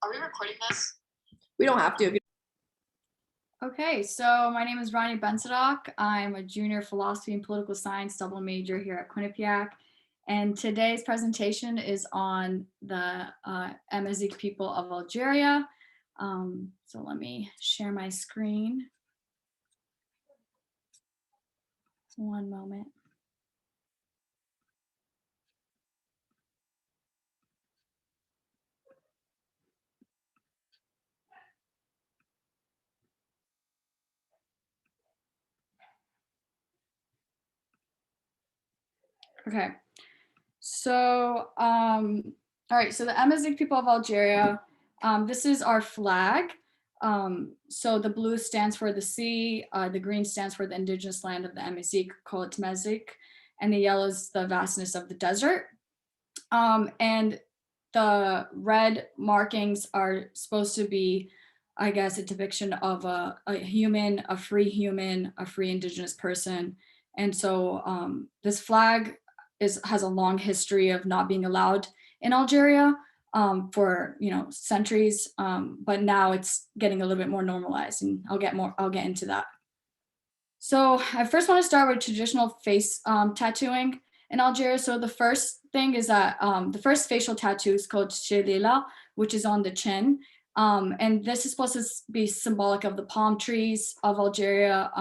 Are we recording this? We don't have to. Okay, so my name is Rania Bensadok. I'm a junior philosophy and political science double major here at Quinnipiac. And today's presentation is on the Amazigh people of Algeria. So let me share my screen. One moment. Okay, so all right, so the Amazigh people of Algeria, this is our flag. So the blue stands for the sea, the green stands for the indigenous land of the Amazigh, called Tmezigh, and the yellow is the vastness of the desert. And the red markings are supposed to be, I guess, a depiction of a human, a free indigenous person. And so this flag has a long history of not being allowed in Algeria for centuries, but now it's getting a little bit more normalized, and I'll get into that. So I first want to start with traditional face tattooing in Algeria. So the first thing is that the first facial tattoo is called Shelila, which is on the chin. And this is supposed to be symbolic of the palm trees of Algeria.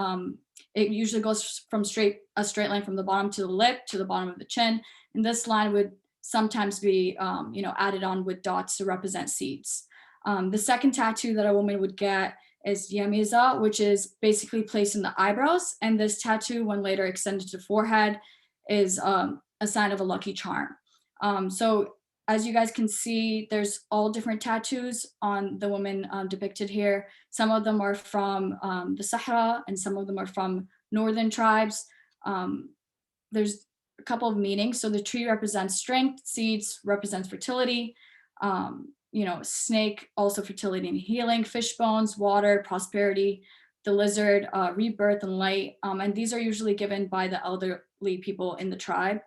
It usually goes from a straight line from the bottom to the lip to the bottom of the chin. And this line would sometimes be added on with dots to represent seeds. The second tattoo that a woman would get is Yamiza, which is basically placed in the eyebrows. And this tattoo, when later extended to forehead, is a sign of a lucky charm. So as you guys can see, there's all different tattoos on the woman depicted here. Some of them are from the Sahara, and some of them are from northern tribes. There's a couple of meanings. So the tree represents strength, seeds represents fertility, snake, also fertility and healing, fish bones, water, prosperity, the lizard, rebirth and light. And these are usually given by the elderly people in the tribe.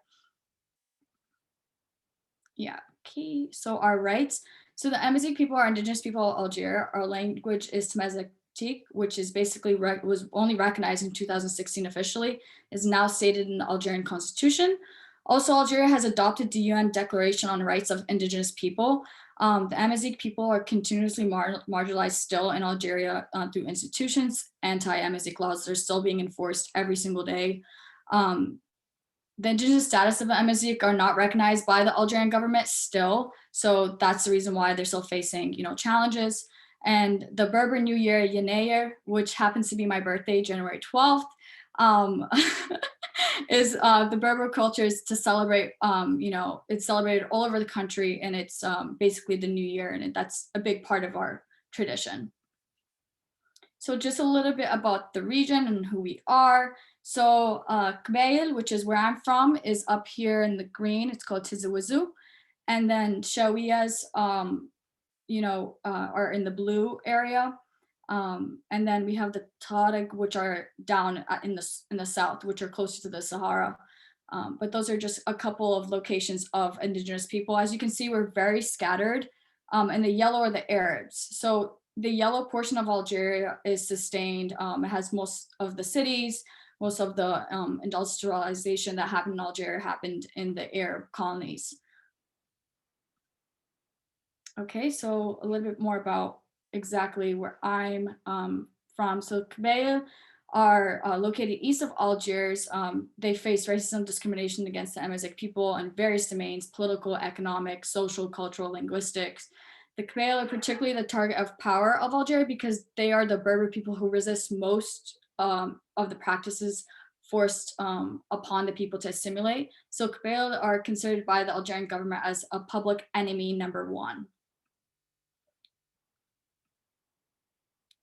Yeah, okay, so our rights. So the Amazigh people are indigenous people of Algeria. Our language is Tamazight, which is basically was only recognized in 2016 officially, is now stated in the Algerian constitution. Also, Algeria has adopted the UN Declaration on Rights of Indigenous People. The Amazigh people are continuously marginalized still in Algeria through institutions. Anti-Amazigh laws are still being enforced every single day. The indigenous status of the Amazigh are not recognized by the Algerian government still. So that's the reason why they're still facing, challenges. And the Berber New Year, Yenayer, which happens to be my birthday, January 12th, is the Berber culture is to celebrate, it's celebrated all over the country, and it's basically the new year, and that's a big part of our tradition. So just a little bit about the region and who we are. So Kbeil, which is where I'm from, is up here in the green. It's called Tizi And then Shawiyas, are in the blue area. And then we have the Tarig, which are down in the south, which are closer to the Sahara. But those are just a couple of locations of indigenous people. As you can see, we're very scattered. And the yellow are the Arabs. So the yellow portion of Algeria is sustained. It has most of the cities, most of the industrialization that happened in Algeria happened in the Arab colonies. Okay, so a little bit more about exactly where I'm from. So Kbeil are located east of Algiers. They face racism, discrimination against the Amazigh people in various domains: political, economic, social, cultural, linguistics. The Kbeil are particularly the target of power of Algeria because they are the Berber people who resist most of the practices forced upon the people to assimilate. So Kbeil are considered by the Algerian government as a public enemy #1.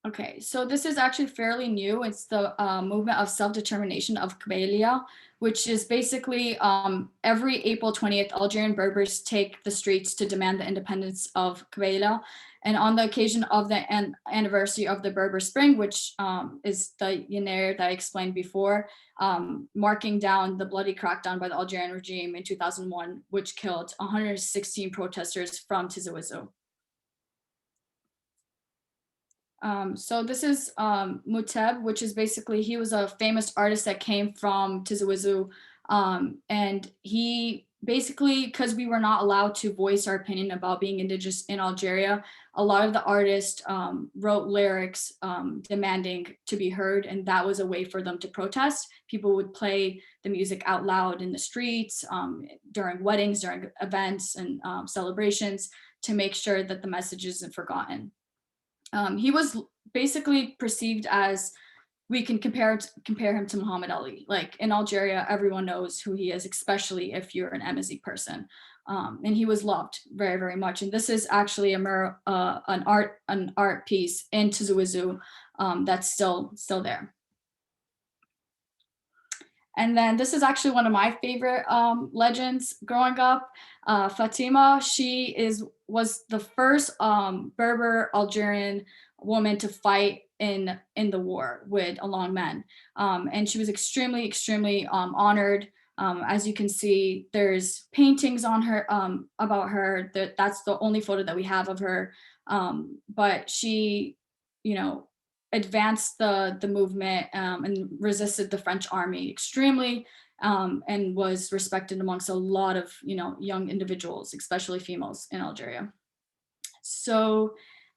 Okay, so this is actually fairly new. It's the movement of self-determination of Kbailia, which is basically every April 20th, Algerian Berbers take the streets to demand the independence of Kbailia. And on the occasion of the anniversary of the Berber Spring, which is the Yenayer that I explained before, marking down the bloody crackdown by the Algerian regime in 2001, which killed 116 protesters from Tizi Ouzou. So this is Muteb, which is basically, he was a famous artist that came from Tizi and he basically, because we were not allowed to voice our opinion about being indigenous in Algeria, a lot of the artists wrote lyrics demanding to be heard, and that was a way for them to protest. People would play the music out loud in the streets during weddings, during events and celebrations, to make sure that the message isn't forgotten. He was basically perceived as, we can compare him to Muhammad Ali. Like in Algeria, everyone knows who he is, especially if you're an Amazigh person. And he was loved very, very much. And this is actually an art piece in Tizi that's still there. And then this is actually one of my favorite legends growing up. Fatima, was the first Berber Algerian woman to fight in the war with along men. And she was extremely honored. As you can see, there's paintings on her about her. That's the only photo that we have of her. But she, you know, advanced the movement and resisted the French army extremely, and was respected amongst a lot of young individuals, especially females in Algeria. So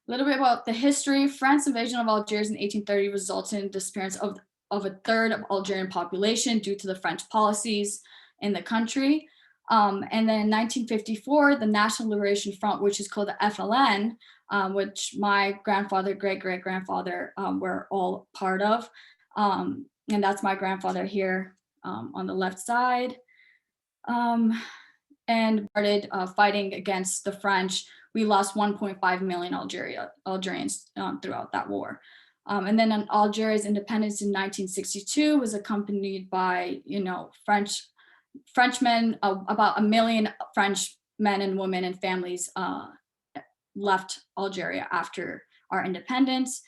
a little bit about the history. France's invasion of Algiers in 1830 resulted in the disappearance of a third of Algerian population due to the French policies in the country. And then in 1954, the National Liberation Front, which is called the FLN, which my grandfather, great-great-grandfather were all part of. And that's my grandfather here on the left side. And started fighting against the French. We lost 1.5 million Algerians throughout that war. And then Algeria's independence in 1962 was accompanied by, Frenchmen, about 1 million French men and women and families left Algeria after our independence.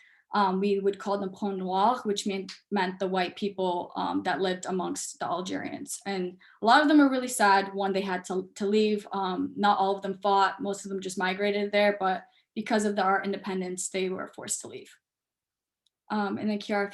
We would call them Peau Noir, which meant the white people that lived amongst the Algerians. And a lot of them were really sad when they had to leave. Not all of them fought, most of them just migrated there, but because of our independence, they were forced to leave. And then Kiara,